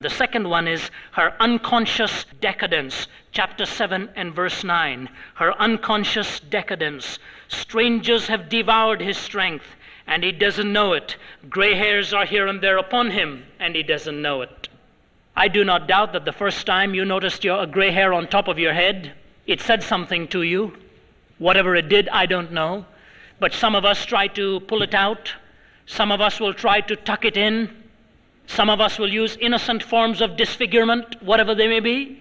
The second one is her unconscious decadence, chapter 7 and verse 9. Her unconscious decadence. Strangers have devoured his strength, and he doesn't know it. Gray hairs are here and there upon him, and he doesn't know it. I do not doubt that the first time you noticed a gray hair on top of your head, it said something to you. Whatever it did, I don't know. But some of us try to pull it out. Some of us will try to tuck it in. Some of us will use innocent forms of disfigurement, whatever they may be.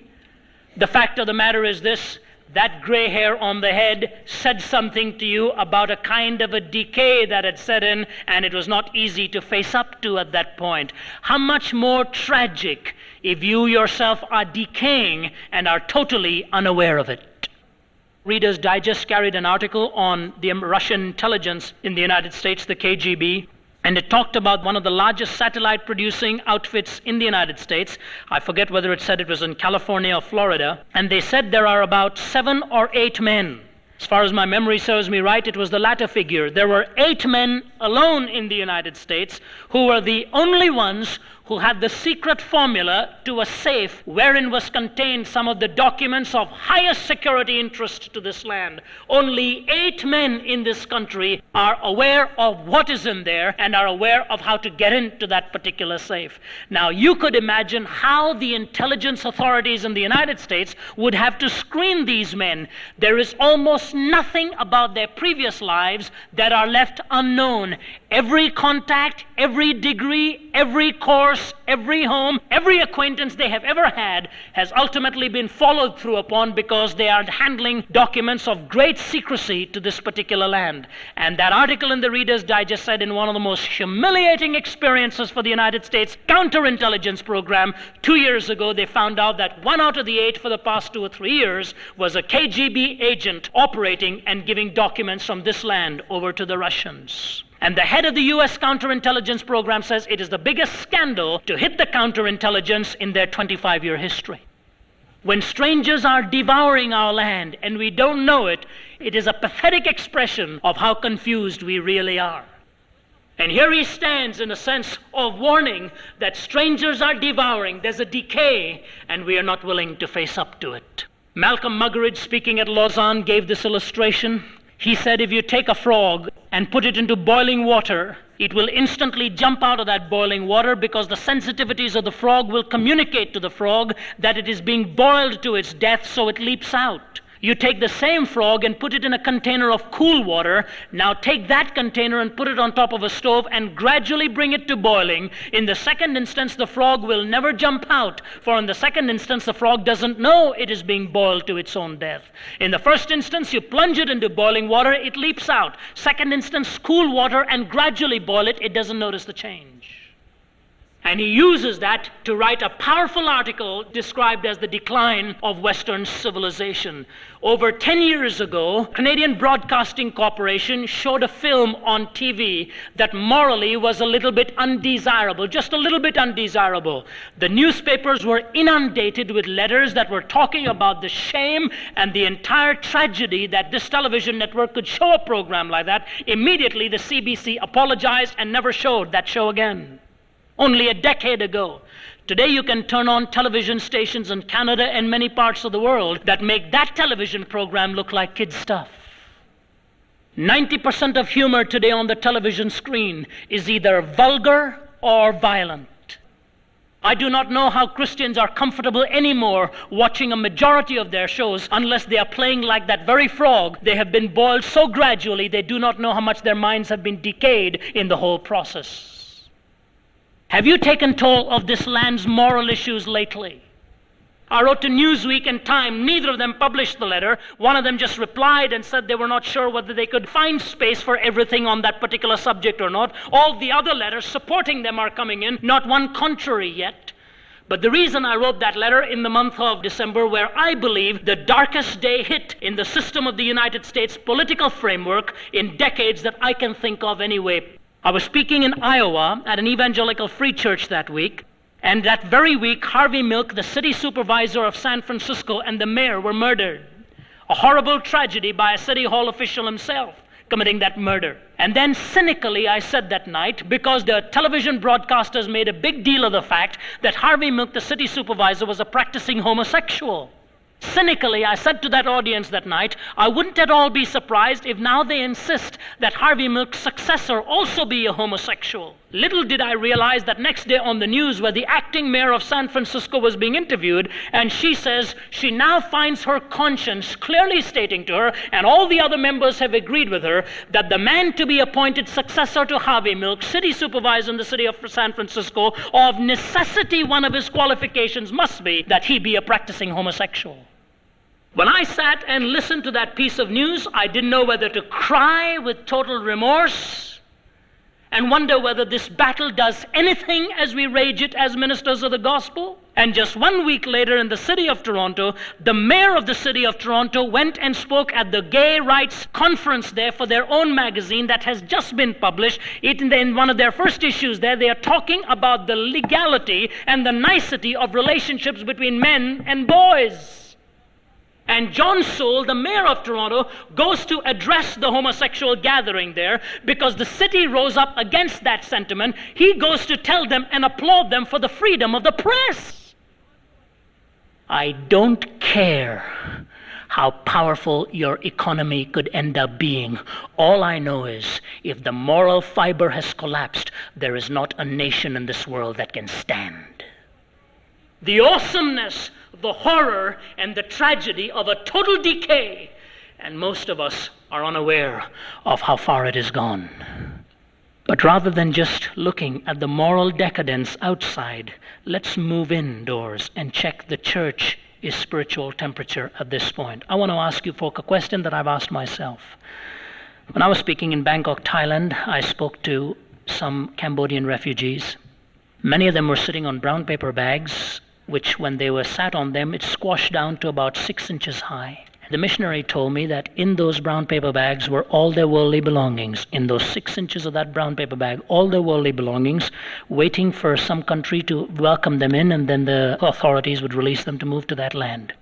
The fact of the matter is this: that gray hair on the head said something to you about a kind of a decay that had set in, and it was not easy to face up to at that point. How much more tragic if you yourself are decaying and are totally unaware of it. Reader's Digest carried an article on the Russian intelligence in the United States, the KGB, and it talked about one of the largest satellite producing outfits in the United States. I forget whether it said it was in California or Florida. And they said there are about 7 or 8 men. As far as my memory serves me right, it was the latter figure. There were 8 men alone in the United States who were the only ones who had the secret formula to a safe wherein was contained some of the documents of highest security interest to this land. Only 8 men in this country are aware of what is in there and are aware of how to get into that particular safe. Now, you could imagine how the intelligence authorities in the United States would have to screen these men. There is almost nothing about their previous lives that are left unknown. Every contact, every degree, every course, every home, every acquaintance they have ever had has ultimately been followed through upon, because they are handling documents of great secrecy to this particular land. And that article in the Reader's Digest said in one of the most humiliating experiences for the United States counterintelligence program, 2 years ago, they found out that 1 out of the 8 for the past 2 or 3 years was a KGB agent operating and giving documents from this land over to the Russians. And the head of the U.S. counterintelligence program says it is the biggest scandal to hit the counterintelligence in their 25-year history. When strangers are devouring our land and we don't know it, it is a pathetic expression of how confused we really are. And here he stands in a sense of warning that strangers are devouring, there's a decay, and we are not willing to face up to it. Malcolm Muggeridge, speaking at Lausanne, gave this illustration. He said, if you take a frog and put it into boiling water, it will instantly jump out of that boiling water, because the sensitivities of the frog will communicate to the frog that it is being boiled to its death, so it leaps out. You take the same frog and put it in a container of cool water. Now take that container and put it on top of a stove and gradually bring it to boiling. In the second instance, the frog will never jump out, for in the second instance, the frog doesn't know it is being boiled to its own death. In the first instance, you plunge it into boiling water, it leaps out. Second instance, cool water and gradually boil it, it doesn't notice the change. And he uses that to write a powerful article described as the decline of Western civilization. Over 10 years ago, Canadian Broadcasting Corporation showed a film on TV that morally was a little bit undesirable, just a little bit undesirable. The newspapers were inundated with letters that were talking about the shame and the entire tragedy that this television network could show a program like that. Immediately, the CBC apologized and never showed that show again. Only a decade ago. Today you can turn on television stations in Canada and many parts of the world that make that television program look like kid stuff. 90% of humor today on the television screen is either vulgar or violent. I do not know how Christians are comfortable anymore watching a majority of their shows unless they are playing like that very frog. They have been boiled so gradually they do not know how much their minds have been decayed in the whole process. Have you taken toll of this land's moral issues lately? I wrote to Newsweek and Time. Neither of them published the letter. One of them just replied and said they were not sure whether they could find space for everything on that particular subject or not. All the other letters supporting them are coming in, not one contrary yet. But the reason I wrote that letter in the month of December, where I believe the darkest day hit in the system of the United States political framework in decades that I can think of anyway. I was speaking in Iowa at an evangelical free church that week, and that very week, Harvey Milk, the city supervisor of San Francisco, and the mayor were murdered. A horrible tragedy by a city hall official himself. committing that murder. And then cynically I said that night, because the television broadcasters made a big deal of the fact that Harvey Milk, the city supervisor, was a practicing homosexual. Cynically, I said to that audience that night, I wouldn't at all be surprised if now they insist that Harvey Milk's successor also be a homosexual. Little did I realize that next day on the news, where the acting mayor of San Francisco was being interviewed, and she says she now finds her conscience clearly stating to her, and all the other members have agreed with her, that the man to be appointed successor to Harvey Milk, city supervisor in the city of San Francisco, of necessity one of his qualifications must be that he be a practicing homosexual. When I sat and listened to that piece of news, I didn't know whether to cry with total remorse and wonder whether this battle does anything as we rage it as ministers of the gospel. And just 1 week later in the city of Toronto, the mayor of the city of Toronto went and spoke at the gay rights conference there for their own magazine that has just been published. In one of their first issues there, they are talking about the legality and the nicety of relationships between men and boys. And John Sewell, the mayor of Toronto, goes to address the homosexual gathering there because the city rose up against that sentiment. He goes to tell them and applaud them for the freedom of the press. I don't care how powerful your economy could end up being. All I know is if the moral fiber has collapsed, there is not a nation in this world that can stand. The awesomeness, the horror, and the tragedy of a total decay, and most of us are unaware of how far it has gone. But rather than just looking at the moral decadence outside, let's move indoors and check the church's spiritual temperature at this point. I want to ask you folk a question that I've asked myself. When I was speaking in Bangkok, Thailand, I spoke to some Cambodian refugees. Many of them were sitting on brown paper bags, which when they were sat on them, it squashed down to about 6 inches high. The missionary told me that in those brown paper bags were all their worldly belongings. In those 6 inches of that brown paper bag, all their worldly belongings, waiting for some country to welcome them in, and then the authorities would release them to move to that land.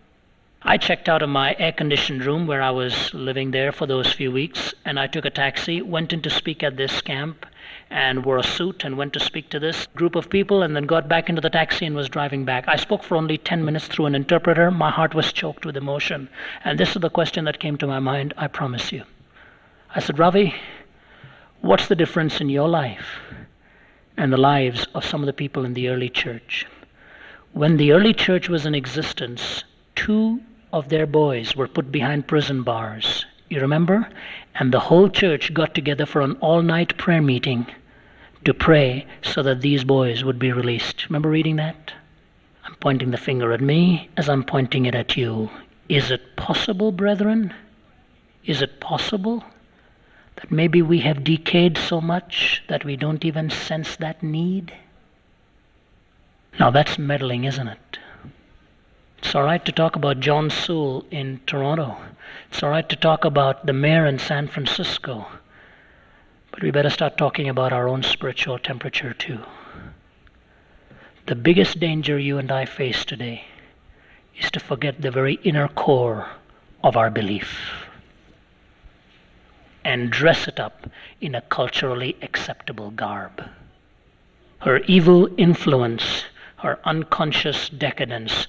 I checked out of my air-conditioned room where I was living there for those few weeks, and I took a taxi, went in to speak at this camp, and wore a suit and went to speak to this group of people, and then got back into the taxi and was driving back. I spoke for only 10 minutes through an interpreter. My heart was choked with emotion. And this is the question that came to my mind, I promise you. I said, Ravi, what's the difference in your life and the lives of some of the people in the early church? When the early church was in existence, 2 of their boys were put behind prison bars. You remember? And the whole church got together for an all-night prayer meeting to pray so that these boys would be released. Remember reading that? I'm pointing the finger at me as I'm pointing it at you. Is it possible, brethren? Is it possible that maybe we have decayed so much that we don't even sense that need? Now that's meddling, isn't it? It's all right to talk about John Sewell in Toronto. It's all right to talk about the mayor in San Francisco. But we better start talking about our own spiritual temperature too. The biggest danger you and I face today is to forget the very inner core of our belief and dress it up in a culturally acceptable garb. Her evil influence, her unconscious decadence